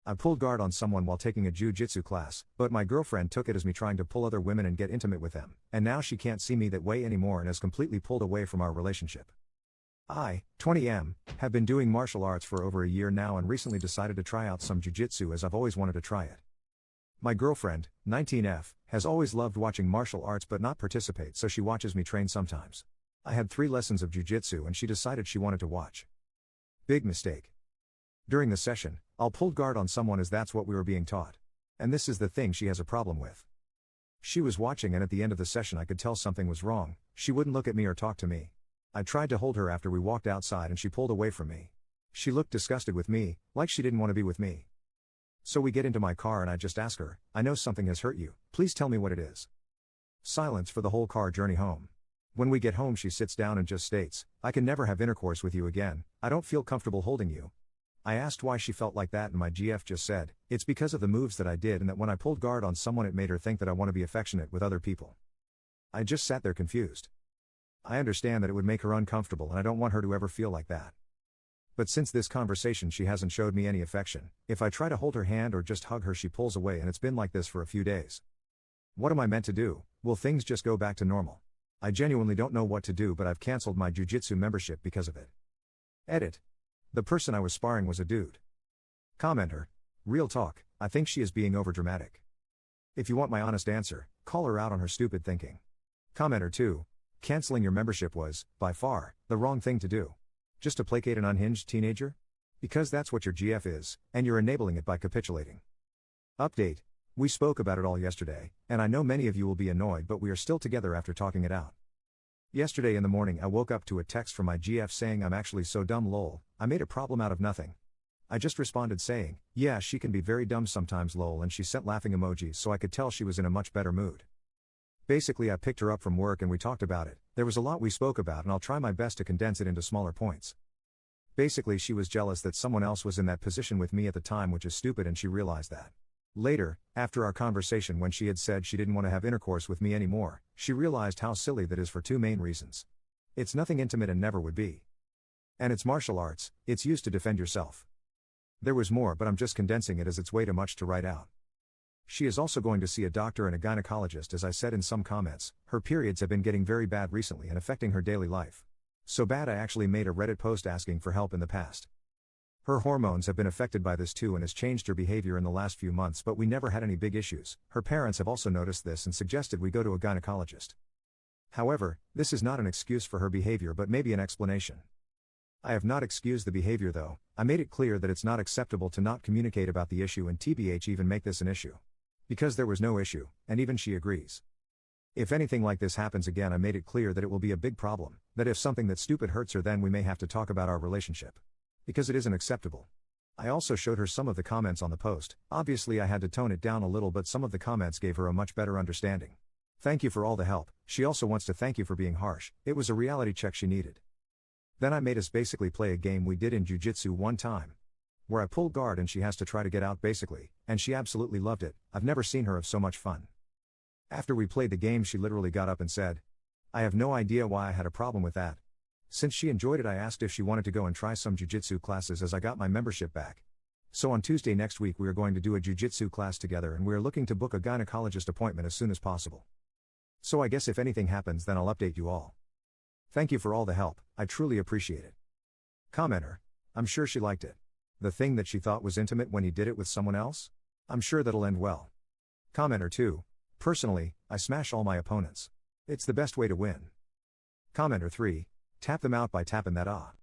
I pulled guard on someone while taking a jitsu class, but my girlfriend took it as me trying to pull other women and get intimate with them, and now she can't see me that way anymore and has completely pulled away from our relationship. I, 20M, have been doing martial arts for over a year now and recently decided to try out some jiu-jitsu as I've always wanted to try it. My girlfriend, 19F, has always loved watching martial arts but not participate, so she watches me train sometimes. I had 3 lessons of jiu-jitsu and she decided she wanted to watch. Big mistake. During the session, I'll pull guard on someone as that's what we were being taught. And this is the thing she has a problem with. She was watching and at the end of the session I could tell something was wrong. She wouldn't look at me or talk to me. I tried to hold her after we walked outside and she pulled away from me. She looked disgusted with me, like she didn't want to be with me. So we get into my car and I just ask her, I know something has hurt you, please tell me what it is. Silence for the whole car journey home. When we get home she sits down and just states, I can never have intercourse with you again, I don't feel comfortable holding you. I asked why she felt like that and my GF just said, it's because of the moves that I did and that when I pulled guard on someone it made her think that I want to be affectionate with other people. I just sat there confused. I understand that it would make her uncomfortable and I don't want her to ever feel like that. But since this conversation she hasn't showed me any affection. If I try to hold her hand or just hug her she pulls away and it's been like this for a few days. What am I meant to do? Will things just go back to normal? I genuinely don't know what to do, but I've cancelled my jiu-jitsu membership because of it. Edit. The person I was sparring was a dude. Commenter. Real talk, I think she is being overdramatic. If you want my honest answer, call her out on her stupid thinking. Commenter 2. Canceling your membership was, by far, the wrong thing to do. Just to placate an unhinged teenager? Because that's what your GF is, and you're enabling it by capitulating. Update. We spoke about it all yesterday, and I know many of you will be annoyed but we are still together after talking it out. Yesterday in the morning I woke up to a text from my GF saying I'm actually so dumb lol, I made a problem out of nothing. I just responded saying, yeah she can be very dumb sometimes lol, and she sent laughing emojis so I could tell she was in a much better mood. Basically I picked her up from work and we talked about it. There was a lot we spoke about and I'll try my best to condense it into smaller points. Basically she was jealous that someone else was in that position with me at the time, which is stupid, and she realized that. Later, after our conversation when she had said she didn't want to have intercourse with me anymore, she realized how silly that is for 2 main reasons. It's nothing intimate and never would be. And it's martial arts, it's used to defend yourself. There was more but I'm just condensing it as it's way too much to write out. She is also going to see a doctor and a gynecologist. As I said in some comments, her periods have been getting very bad recently and affecting her daily life. So bad I actually made a Reddit post asking for help in the past. Her hormones have been affected by this too and has changed her behavior in the last few months, but we never had any big issues. Her parents have also noticed this and suggested we go to a gynecologist. However, this is not an excuse for her behavior but maybe an explanation. I have not excused the behavior though. I made it clear that it's not acceptable to not communicate about the issue and TBH even make this an issue. Because there was no issue, and even she agrees. If anything like this happens again I made it clear that it will be a big problem, that if something that stupid hurts her then we may have to talk about our relationship. Because it isn't acceptable. I also showed her some of the comments on the post. Obviously I had to tone it down a little but some of the comments gave her a much better understanding. Thank you for all the help. She also wants to thank you for being harsh. It was a reality check she needed. Then I made us basically play a game we did in jiu-jitsu one time. Where I pull guard and she has to try to get out basically, and she absolutely loved it. I've never seen her have so much fun. After we played the game she literally got up and said, I have no idea why I had a problem with that. Since she enjoyed it I asked if she wanted to go and try some jiu-jitsu classes as I got my membership back. So on Tuesday next week we are going to do a jiu-jitsu class together and we are looking to book a gynecologist appointment as soon as possible. So I guess if anything happens then I'll update you all. Thank you for all the help, I truly appreciate it. Commenter. I'm sure she liked it. The thing that she thought was intimate when he did it with someone else? I'm sure that'll end well. Commenter 2. Personally, I smash all my opponents. It's the best way to win. Commenter 3. Tap them out by tapping that